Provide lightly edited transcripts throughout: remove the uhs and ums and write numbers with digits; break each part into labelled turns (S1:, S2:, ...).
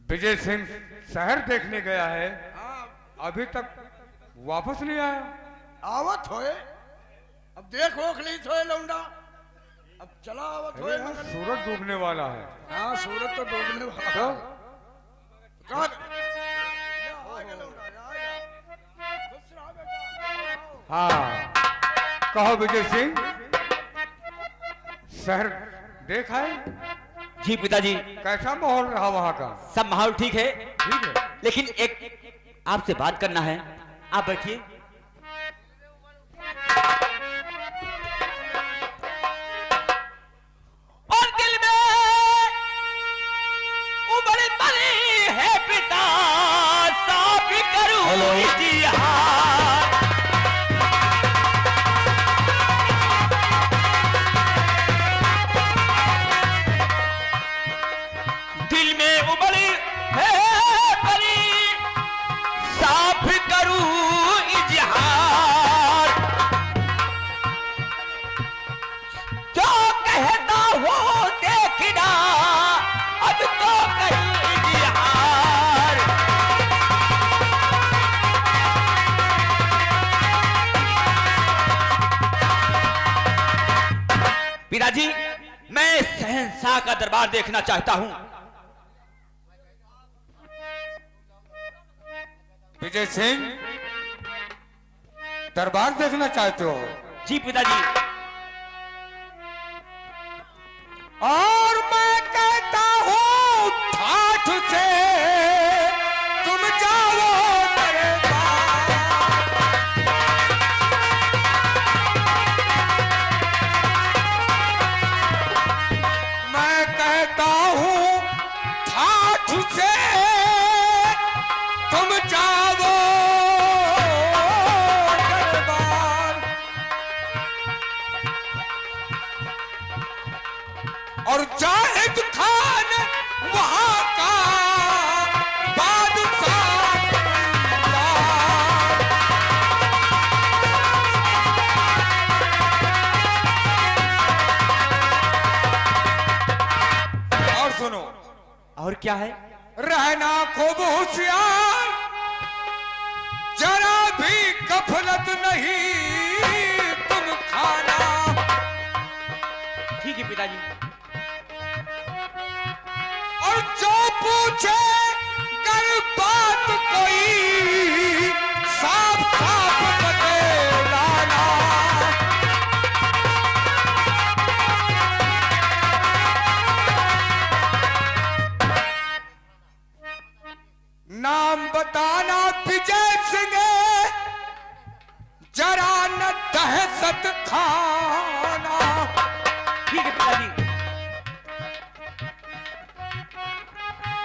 S1: विजय सिंह शहर देखने गया है, अभी तक वापस नहीं आया।
S2: आवत होए, अब देख ओख ली होए लौंडा, अब चला आवत होए।
S1: सूरज डूबने वाला है।
S2: हाँ सूरज तो डूबने वाला
S1: तो हाँ, कहो विजय सिंह, शहर देखा है?
S3: जी पिताजी,
S1: कैसा माहौल रहा वहाँ का?
S3: सब माहौल ठीक है,
S1: ठीक है,
S3: लेकिन एक आपसे बात करना है। आप बैठिए। और दिल में उबड़ पड़ी है पिता, साफ करूं इतिहास। दिल में उबड़ी है परी, साफ करूं इजहार। जो कहता हूं देखना, अब तो करूं इजहार। पिताजी, मैं शहंशाह का दरबार देखना चाहता हूं।
S1: विजय सिंह, दरबार देखना चाहते हो?
S3: जी पिताजी।
S1: और मैं कहता हूँ ठाठ से तुम जाओ दरबार। मैं कहता हूँ ठाठ से तुम जाओ दरबार। और जाहिद खान वहां का बादशाह। और सुनो,
S3: और क्या है?
S1: रहना खूब होशियार, जरा भी गफलत नहीं तुम खाना।
S3: ठीक है पिताजी।
S1: और जो पूछे कर बात कोई, साफ साफ बतलाना। नाम बताना विजय सिंह, जरा न दहशत खाना।
S3: ठीक है पिताजी।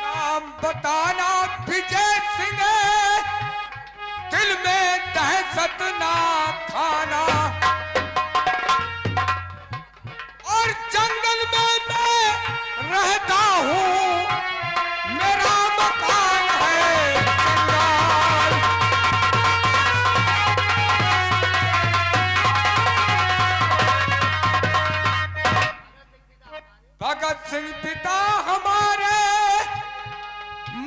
S1: नाम बताना विजय सिंह, दिल में दहशत ना खाना। और जंगल में मैं रहता हूँ, मेरा मकान है जंगल। भगत सिंह पिता हमारे,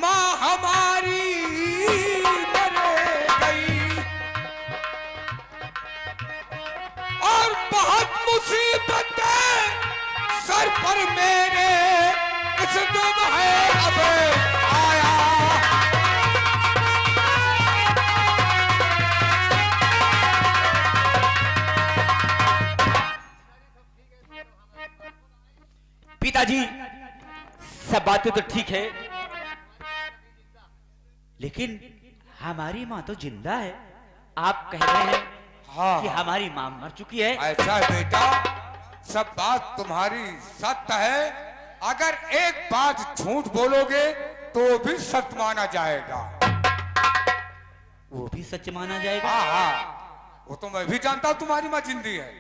S1: माँ हमारी मर गई। और बहुत मुसीबतें सर पर मेरे, इस दुम है अब आया।
S3: पिताजी, सब बातें तो ठीक है, लेकिन हमारी माँ तो जिंदा है। आप कह रहे हैं
S1: हाँ,
S3: कि हमारी माँ मर चुकी है।
S1: ऐसा है बेटा, सब बात तुम्हारी सत्य है। अगर एक बात झूठ बोलोगे तो वो भी सत्य माना जाएगा।
S3: वो भी सच माना जाएगा।
S1: हाँ हाँ, वो तो मैं भी जानता हूँ तुम्हारी माँ जिंदी है,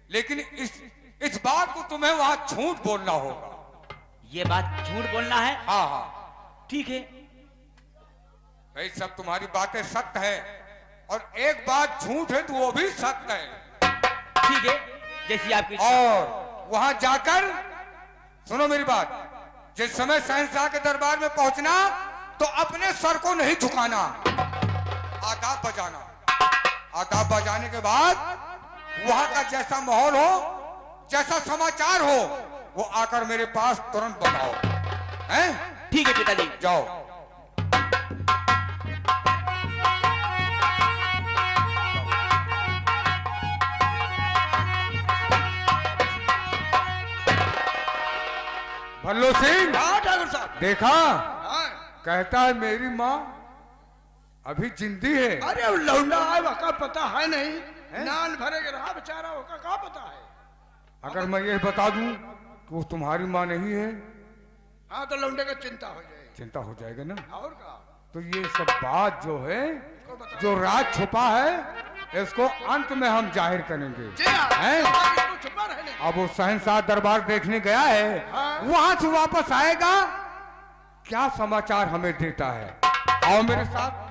S1: लेकिन इस बात को तुम्हें वहां झूठ बोलना होगा।
S3: ये बात झूठ बोलना है?
S1: हाँ हाँ,
S3: ठीक है।
S1: भाई सब तुम्हारी बातें सत्य है, और एक बात झूठ है तो वो भी सत्य है।
S3: ठीक है, जैसी आपकी।
S1: और वहां जाकर सुनो मेरी बात, जिस समय शहंशाह के दरबार में पहुंचना तो अपने सर को नहीं झुकाना, आदाब बजाना। आदाब बजाने के बाद वहां का जैसा माहौल हो, जैसा समाचार हो, वो आकर मेरे पास तुरंत बताओ। हैं?
S3: ठीक है पिताजी।
S1: जाओ। भल्लो सिंह,
S2: हाँ ठाकुर साहब।
S1: देखा?
S2: हाँ।
S1: कहता है मेरी माँ अभी जिंदी है।
S2: अरे वो लौंडा है, वका पता है नहीं, नान भरे के रहा बेचारा, वका का पता है।
S1: अगर मैं ये बता दूं कि वो तुम्हारी माँ नहीं है,
S2: हाँ तो लौंडे का चिंता हो जाएगी।
S1: चिंता हो जाएगा ना।
S2: और का
S1: तो ये सब बात जो है,
S2: इसको बताओ।
S1: जो राज छुपा है, इसको अंत में हम जाहिर करेंगे।
S2: जी हाँ,
S1: हैं?
S2: इसको छुपा रहने।
S1: अब वो शहंशाह दरबार देखने गया है,
S2: हाँ।
S1: वहां से वापस आएगा, क्या समाचार हमें देता है। आओ मेरे साथ।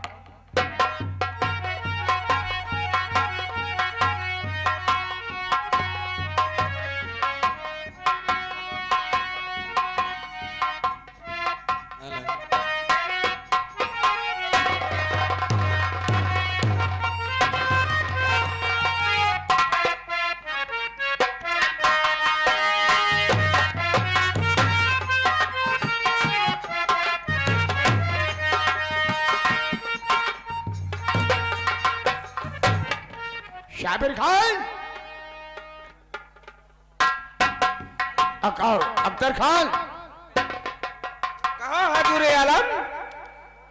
S2: शाबिर खान, अख्तर खान,
S4: कहाँ हजूर आलम?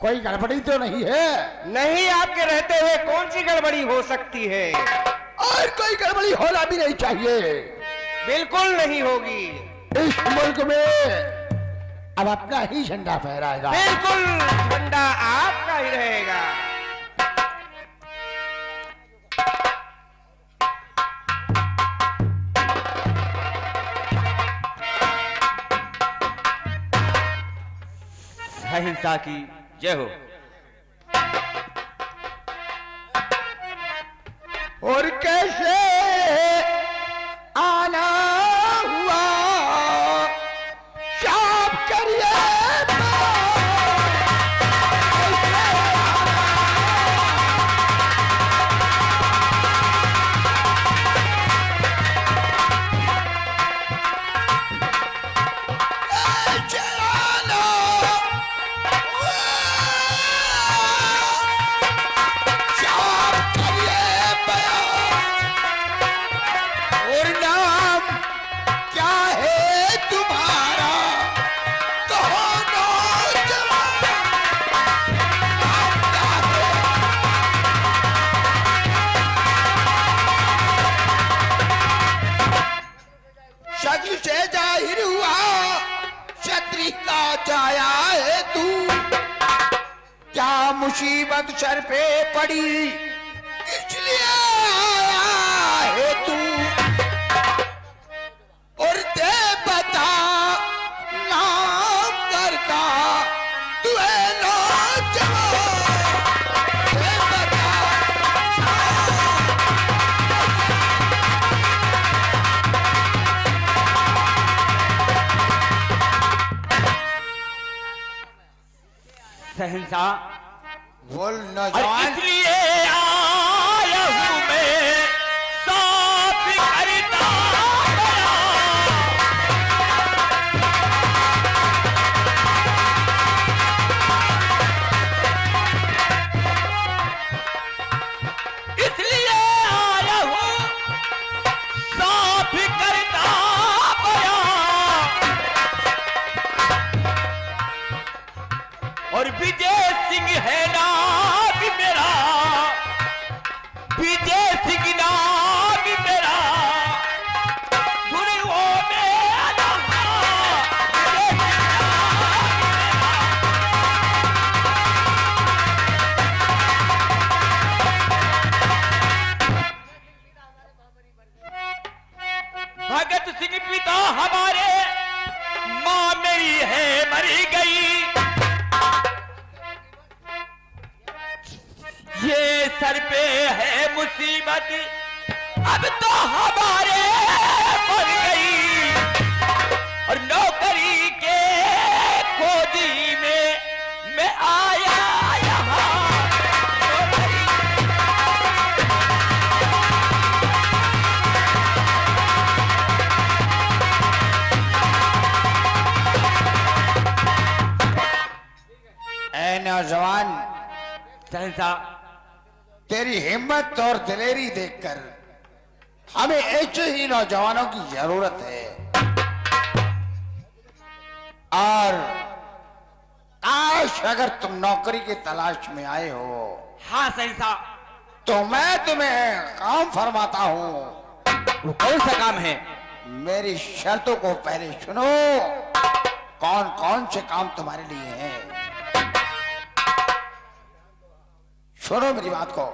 S2: कोई गड़बड़ी तो नहीं है?
S4: नहीं, आपके रहते हुए कौन सी गड़बड़ी हो सकती है?
S2: और कोई गड़बड़ी होना भी नहीं चाहिए।
S4: बिल्कुल नहीं होगी।
S2: इस मुल्क में अब अपना ही झंडा फहराएगा।
S4: बिल्कुल, झंडा आपका ही रहेगा।
S3: अहिंसा की जय हो।
S2: और कैसे आना हुआ, शाम करिए मुसीबत सर पे पड़ी, इसलिए आया है तू। और दे बता नाम करता तू है नौजवान, दे बता।
S3: शहंशाह,
S2: बोल
S3: और
S2: नौजवान।
S3: इसलिए आया हूं मैं साफ करता गया। इसलिए आया हूं साफ करता गया। और विजय सिंह है नाम मेरा, विजय सिंह नाम मेरा, गुरुओं में आना, विजय सिंह नाम मेरा। भगत सिंह पिता हमारे, मां मेरी है मरी गई। ये सर पे है मुसीबत, अब तो हमारे पड़ गई। और नौकरी के
S2: नौजवान,
S3: शहंशाह,
S2: तेरी हिम्मत और दिलेरी देखकर हमें ऐसे ही नौजवानों की जरूरत है। और काश अगर तुम नौकरी की तलाश में आए हो
S3: हाँ शहंशाह।
S2: तो मैं तुम्हें काम फरमाता हूं।
S3: वो कौन सा काम है?
S2: मेरी शर्तों को पहले सुनो, कौन कौन से काम तुम्हारे लिए हैं। सुनो मेरी बात को।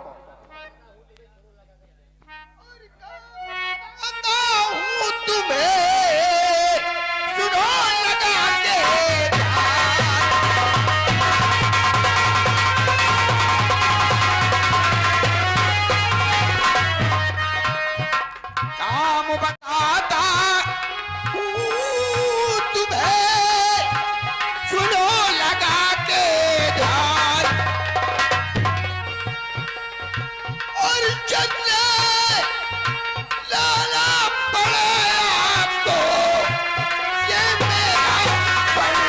S2: हूं तुम्हें सुनो लगा के काम बताता हूं तुम्हें, सुनो लगा के ध्यान। और चलने लाना पड़े आपको, ये मेरा फरमान।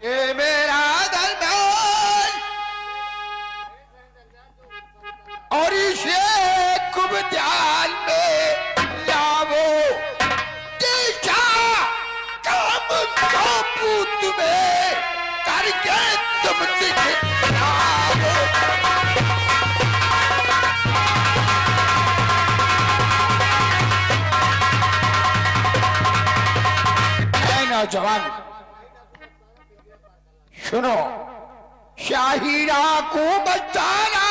S2: ये मेरा दरबार और इसे खूब ध्यान में लाओ। जैसा काम सौंपू तुम्हें करके तुम दिखलाओ। ऐ नौजवान सुनो, शाहीरा को बचाना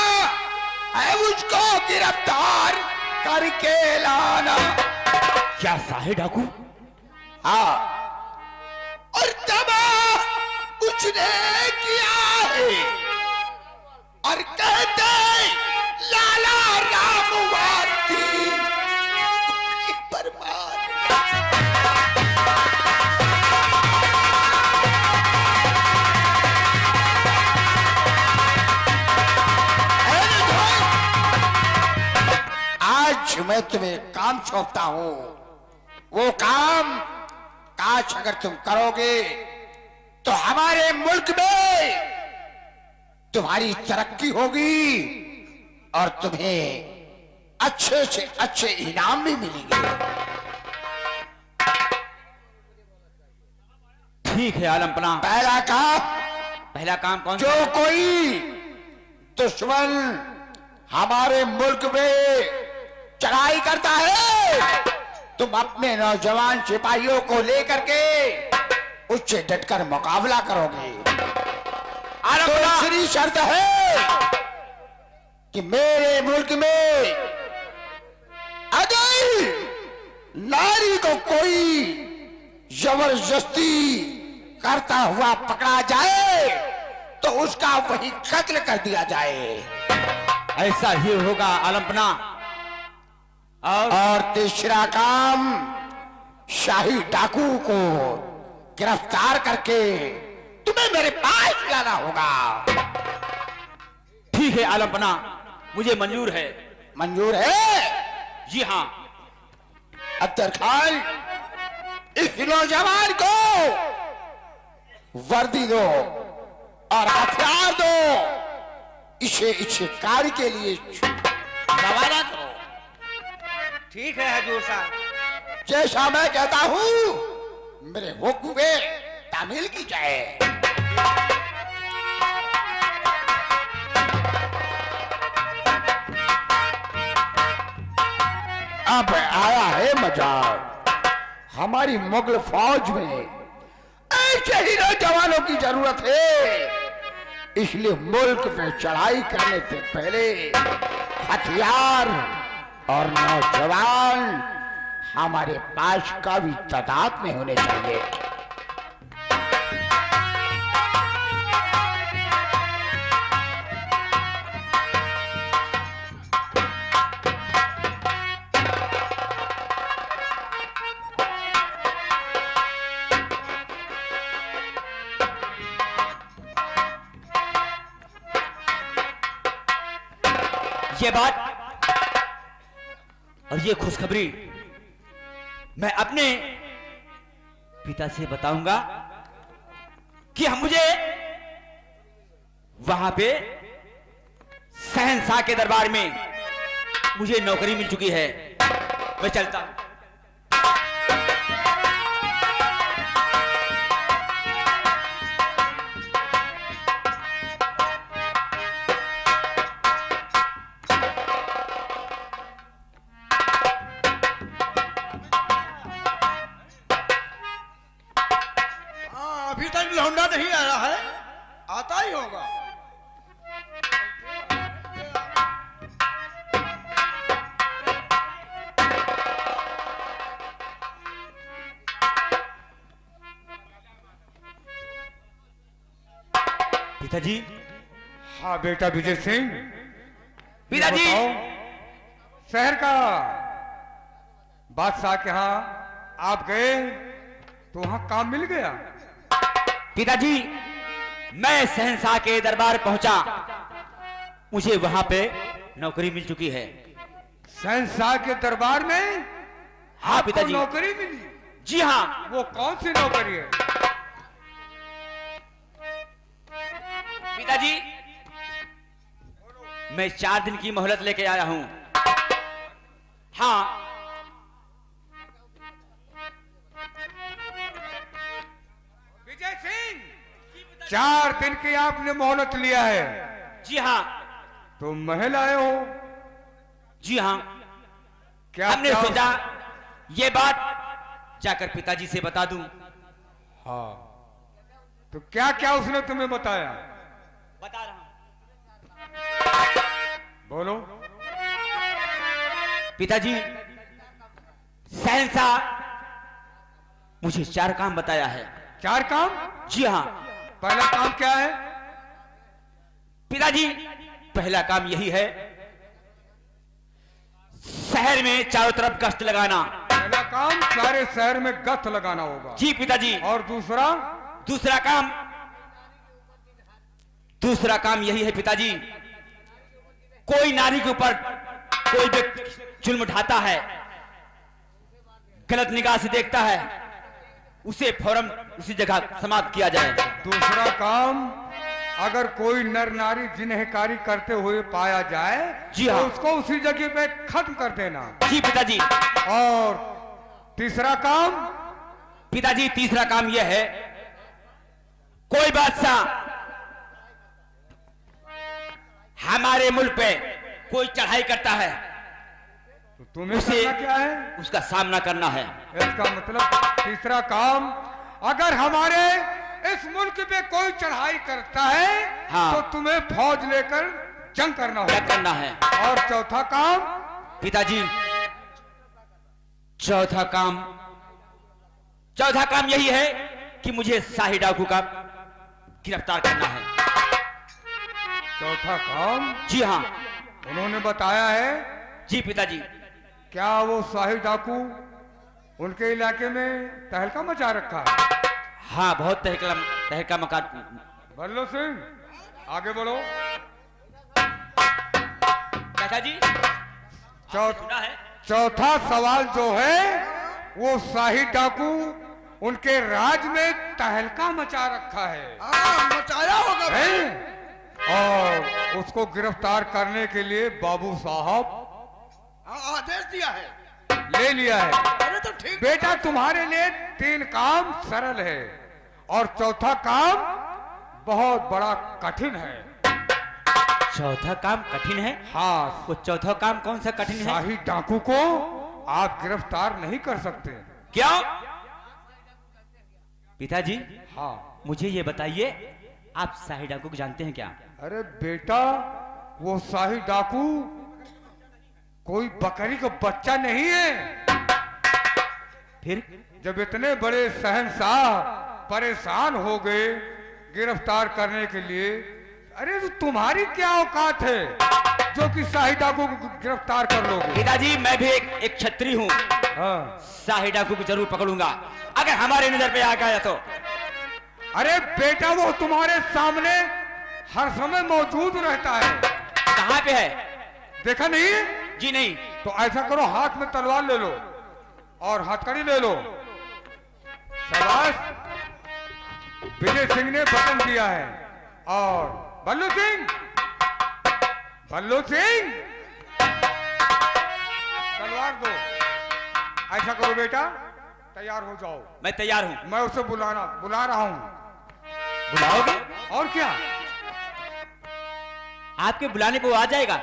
S2: है, उसको गिरफ्तार करके लाना।
S3: क्या साहे डाकू?
S2: हाँ, और तबाह उसने किया है। और कहते लाला रामवाती बर्बाद। आज मैं तुम्हें काम सौंपता हूं, वो काम काश अगर तुम करोगे तो हमारे मुल्क में तुम्हारी तरक्की होगी और तुम्हें अच्छे से अच्छे इनाम भी मिलेंगे।
S3: ठीक है आलमपना।
S2: पहला काम
S3: कौन सा?
S2: जो कोई दुश्मन हमारे मुल्क में चढ़ाई करता है, तुम अपने नौजवान सिपाहियों को लेकर के उससे डटकर मुकाबला करोगे। दूसरी शर्त है कि मेरे मुल्क में अगर नारी को कोई जबरदस्ती करता हुआ पकड़ा जाए तो उसका वही कत्ल कर दिया जाए।
S3: ऐसा ही होगा आलमपना।
S2: और तीसरा काम, शाही डाकू को गिरफ्तार करके तुम्हें मेरे पास लाना होगा।
S3: ठीक है आलमपना, मुझे मंजूर है।
S2: मंजूर है?
S3: जी हाँ।
S2: अख्तर खान, इस नौजवान को वर्दी दो और हथियार दो, इसे कार्य के लिए रवाना करो।
S4: ठीक है हजूर साहब।
S2: जैसा मैं कहता हूं मेरे हुक्म पे तामील की जाए। अब आया है मजा। हमारी मुगल फौज में ऐसे ही नौजवानों की जरूरत है। इसलिए मुल्क पे चढ़ाई करने से पहले हथियार और नौजवान हमारे पास का भी तादाद में होने चाहिए।
S3: ये बात और ये खुशखबरी मैं अपने पिता से बताऊंगा कि हम मुझे वहां पे शहंशाह के दरबार में मुझे नौकरी मिल चुकी है। मैं चलता हूं।
S5: अभी तक लौंडा नहीं आया है, आता ही होगा।
S3: पिताजी।
S1: हाँ बेटा विजय सिंह,
S3: पिताजी।
S1: बताओ, शहर का बादशाह के यहाँ आप गए तो वहां काम मिल गया?
S3: पिताजी, मैं शहंशाह के दरबार पहुंचा, मुझे वहां पे नौकरी मिल चुकी है।
S1: शहंशाह के दरबार में
S3: हाँ
S1: आपको
S3: पिताजी।
S1: नौकरी मिली?
S3: जी हाँ।
S1: वो कौन सी नौकरी है?
S3: पिताजी, मैं 4 दिन की मोहलत लेके आया हूं। हाँ।
S1: विजय सिंह, 4 दिन की आपने मोहलत लिया है?
S3: जी हाँ।
S1: तो महल आए हो?
S3: जी हाँ।
S1: क्या
S3: हमने
S1: क्या?
S3: सोचा ये बात जाकर पिताजी से बता दूं।
S1: हाँ, तो क्या क्या उसने तुम्हें बताया?
S3: बता रहा हूं।
S1: बोलो।
S3: पिताजी, शहंशाह मुझे 4 काम बताया है।
S1: 4 काम?
S3: जी हाँ।
S1: पहला काम क्या है?
S3: पिताजी, पहला काम यही है, शहर में चारों तरफ गश्त लगाना।
S1: पहला काम सारे शहर में गश्त लगाना होगा।
S3: जी पिताजी।
S1: और दूसरा?
S3: दूसरा काम यही है पिताजी, कोई नारी के ऊपर कोई व्यक्ति जुल्म ढाता है, गलत निगाह से देखता है, उसे फौरन उसी जगह समाप्त किया जाए।
S1: दूसरा काम, अगर कोई नर नारी जिन्हेकारी करते हुए पाया जाए
S3: जी
S1: तो
S3: हाँ।
S1: उसको उसी जगह पे खत्म कर देना।
S3: जी पिताजी।
S1: और तीसरा काम?
S3: पिताजी, तीसरा काम यह है, कोई बादशाह हमारे मुल्क पे कोई चढ़ाई करता है
S1: तो तुम्हें
S3: उसे-
S1: करना क्या है?
S3: उसका सामना करना है।
S1: इसका मतलब तीसरा काम, अगर हमारे इस मुल्क पे कोई चढ़ाई करता है
S3: हाँ।
S1: तो तुम्हें फौज लेकर जंग करना
S3: क्या
S1: होगा।
S3: करना है?
S1: और चौथा काम?
S3: पिताजी, चौथा काम यही है कि मुझे शाही डाकू का गिरफ्तार करना है।
S1: चौथा काम?
S3: जी हाँ।
S1: उन्होंने बताया है?
S3: जी पिताजी।
S1: क्या वो शाही डाकू उनके इलाके में तहलका मचा रखा है?
S3: हाँ, बहुत तहलका मकान।
S1: बल्लो सिंह, आगे बढ़ो।
S3: पिताजी, सुना है?
S1: चौथा सवाल जो है, वो शाही डाकू उनके राज में तहलका मचा रखा है,
S5: मचाया होगा भाई।
S1: हैं? और उसको गिरफ्तार करने के लिए बाबू साहब
S5: आदेश दिया है।
S1: ले लिया है।
S5: अरे तो ठीक।
S1: बेटा, तुम्हारे लिए 3 काम सरल है और चौथा काम बहुत बड़ा कठिन है।
S3: चौथा काम कठिन है?
S1: हाँ,
S3: वो चौथा काम कौन सा कठिन है?
S1: शाही डाकू को आप गिरफ्तार नहीं कर सकते।
S3: क्यों? पिताजी,
S1: हाँ।
S3: मुझे ये बताइए, आप शाही डाकू को जानते हैं क्या?
S1: अरे बेटा, वो शाही डाकू कोई बकरी का बच्चा नहीं है।
S3: फिर?
S1: जब इतने बड़े शहंशाह परेशान हो गए गिरफ्तार करने के लिए, अरे तो तुम्हारी क्या औकात है जो कि शाही डाकू को गिरफ्तार कर लोगे?
S3: पिताजी, मैं भी एक क्षत्रिय हूँ।
S1: हाँ।
S3: शाही डाकू को जरूर पकड़ूंगा अगर हमारे नजर पे आ गया तो।
S1: अरे बेटा, वो तुम्हारे सामने हर समय मौजूद रहता है।
S3: कहाँ पे है?
S1: देखा नहीं?
S3: जी नहीं।
S1: तो ऐसा करो, हाथ में तलवार ले लो और हथकड़ी ले लो। शाबाश, विजय सिंह ने वचन दिया है। और बल्लू सिंह, बल्लू सिंह तलवार दो। ऐसा करो बेटा, तैयार हो जाओ।
S3: मैं तैयार हूं।
S1: मैं उसे बुला रहा हूं।
S3: बुलाओगे?
S1: और क्या,
S3: आपके बुलाने को आ जाएगा।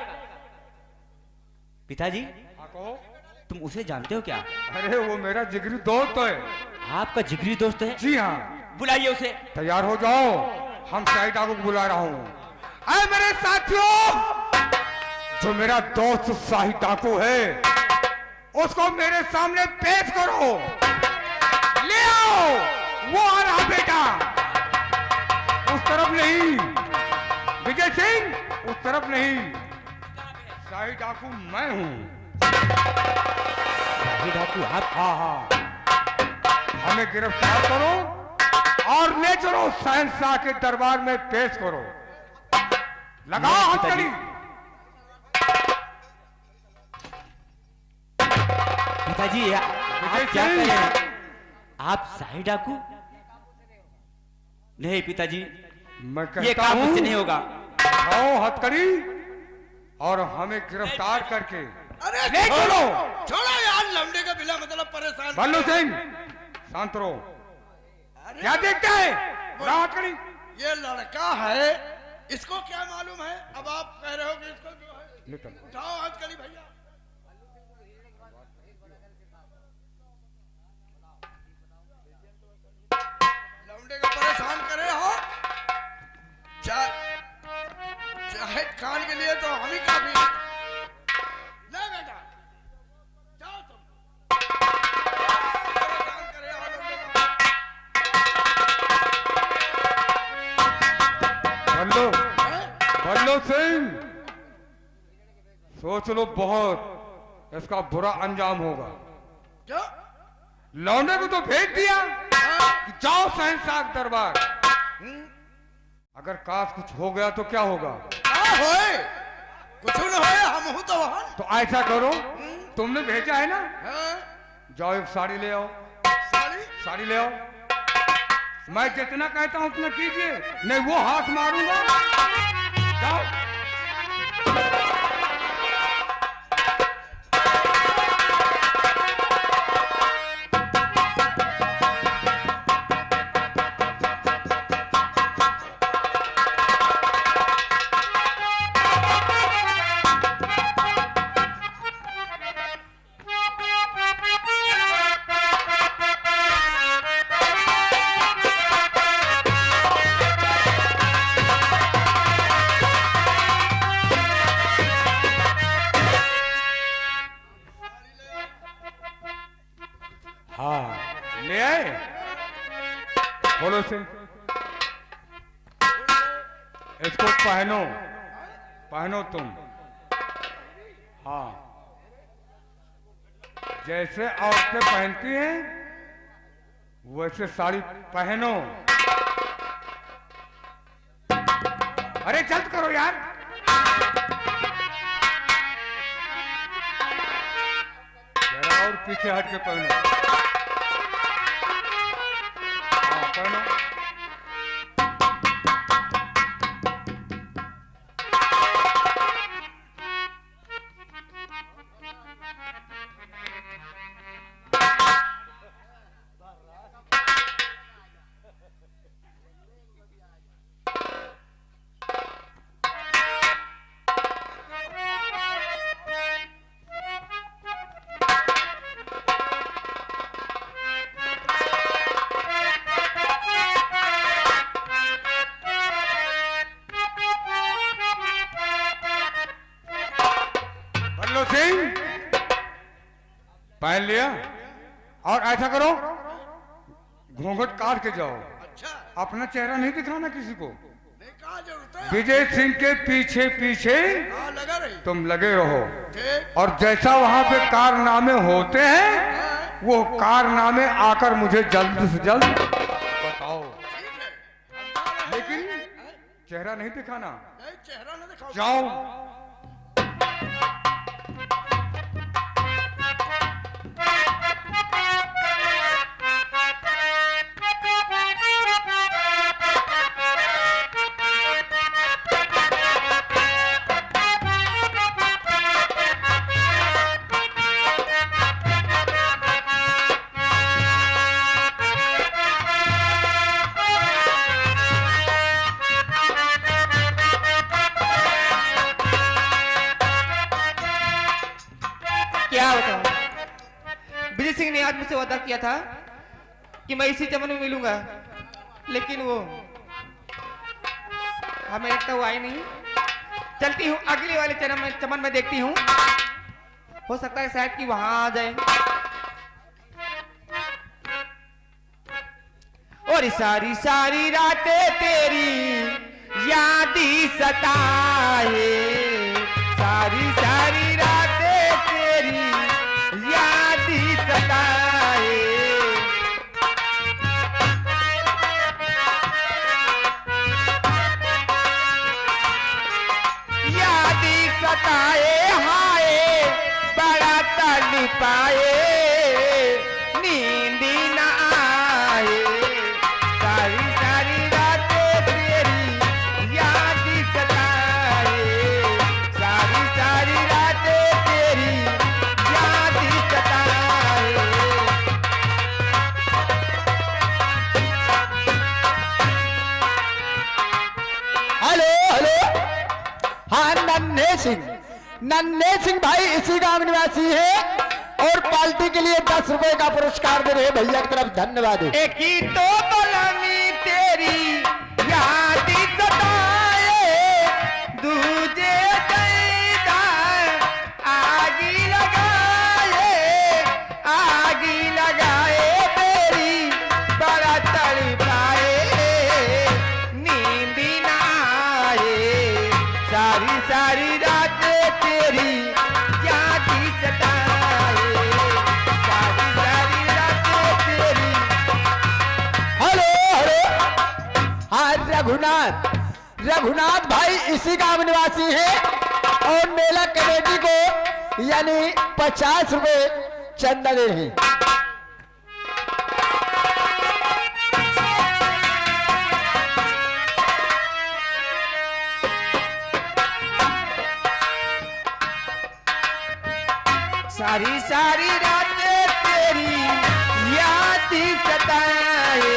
S3: पिताजी,
S1: हाँ कहो।
S3: तुम उसे जानते हो क्या?
S1: अरे वो मेरा जिगरी दोस्त है।
S3: आपका जिगरी दोस्त है?
S1: जी हाँ।
S3: बुलाइए उसे।
S1: तैयार हो जाओ, हम शाही डाकू को बुला रहा हूँ। अरे मेरे साथियों, जो मेरा दोस्त शाही डाकू है उसको मेरे सामने पेश करो। ले आओ, वो आ रहा बेटा। उस तरफ नहीं, विजय सिंह उस तरफ नहीं, शाही डाकू मैं हूँ।
S3: शाही डाकू आप?
S1: हाँ हाँ, हमें गिरफ्तार करो और ले चलो शहंशाह के दरबार में पेश करो। लगाओ हथकड़ी।
S3: पिताजी, आप क्या कर रहे हैं? आप शाही डाकू? नहीं पिताजी,
S1: मैं
S3: ये
S1: कहता
S3: काम
S1: हूँ,
S3: मुझसे नहीं होगा।
S1: लगाओ हथकड़ी और हमें गिरफ्तार करके
S5: अरे
S1: ले चलो।
S5: छोड़ो यार, लौंडे का बिना मतलब परेशान।
S1: बल्लू सिंह शांत रहो। क्या देखता है? लगाओ हथकड़ी।
S5: ये लड़का है, इसको क्या मालूम है? अब आप कह रहे हो कि इसको जो है,
S1: निकल।
S5: उठाओ हथकड़ी भैया। लौंडे का परेशान करे हो, चाहे खान के लिए तो हम ही काफी। ले बेटा, जाओ तुम। परेशान करे हो लौंडे को।
S1: बल्लू,
S5: हैं?
S1: बल्लू सिंह सोच लो, बहुत इसका बुरा अंजाम होगा।
S5: क्या?
S1: लौंडे को तो भेज दिया कि जाओ शहंशाह के दरबार। अगर काश कुछ हो गया तो क्या होगा?
S5: क्या होए? कुछ न होए, हम हूं तो वहां।
S1: तो ऐसा करो, तुमने भेजा है ना,
S5: हैं?
S1: जाओ एक साड़ी ले आओ।
S5: साली?
S1: साड़ी ले आओ। मैं जितना कहता हूं उतना कीजिए, नहीं वो हाथ मारूंगा। जाओ। हाँ ले आए। बोलो सिंह, इसको पहनो, पहनो तुम। हाँ, जैसे औरतें पहनती हैं वैसे साड़ी पहनो। अरे जल्द करो यार। जरा और पीछे हट के पहनो। हाँ, पहनो। सिंह पहन लिया, और ऐसा करो घूंघट काट के जाओ।
S5: अच्छा,
S1: अपना चेहरा नहीं दिखाना किसी को।
S5: नहीं कहा जरूरत है।
S1: विजय सिंह के पीछे पीछे
S5: हाँ, लगा रही।
S1: तुम लगे रहो,
S5: ठीक।
S1: और जैसा वहां पे कारनामे होते हैं
S5: हाँ,
S1: वो कारनामे आकर मुझे जल्द से जल्द बताओ।
S5: ठीक है। अंदाज है।
S1: लेकिन
S5: हाँ,
S1: चेहरा नहीं दिखाना।
S5: नहीं, चेहरा न दिखाओ।
S1: जाओ।
S4: क्या बताऊं, विजय सिंह ने आज मुझसे वादा किया था कि मैं इसी चमन में मिलूंगा, लेकिन वो हमें लगता वो आई नहीं। चलती हूँ अगले वाले चमन में देखती हूँ, हो सकता है शायद कि वहां आ जाए। और सारी सारी रातें तेरी याद ही सताए, सारी सारी रातें तेरी याद ही सताए। याद ही सताए हाय बड़ा तड़पाए, नींद ही न आए, सारी सारी रातें तेरी याद ही सताए, सारी सारी रातें तेरी याद ही सताए।
S2: हेलो हेलो, हाँ नन्हे सिंह भाई इसी गांव निवासी है और पार्टी के लिए 10 रुपए का पुरस्कार दे रहे हैं। भैया की तरफ धन्यवाद है।
S4: एक ही तो बलानी तेरी याद ही सताए, दूजे कैदा आगी लगाए तेरी बड़ा तड़पाए, नींद ही ना आए, सारी सारी रातें तेरी याद ही सताए, सारी सारी रातें तेरी।
S2: हेलो हेलो, हाँ रघुनाथ भाई इसी गांव निवासी है और मेला कमेटी को यानी 50 रुपए चंदा दे रहे हैं।
S4: सारी सारी रातें तेरी याद ही सताए।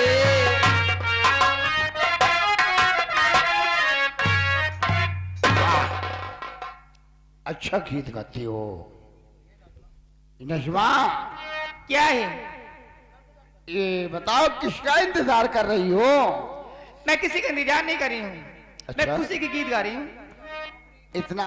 S2: अच्छा गीत गाती हो नजमा।
S4: क्या है?
S2: ये बताओ किसका इंतजार कर रही हो?
S4: मैं किसी का इंतजार नहीं कर रही हूँ,
S2: अच्छा?
S4: मैं खुशी की गीत गा रही हूँ।
S2: इतना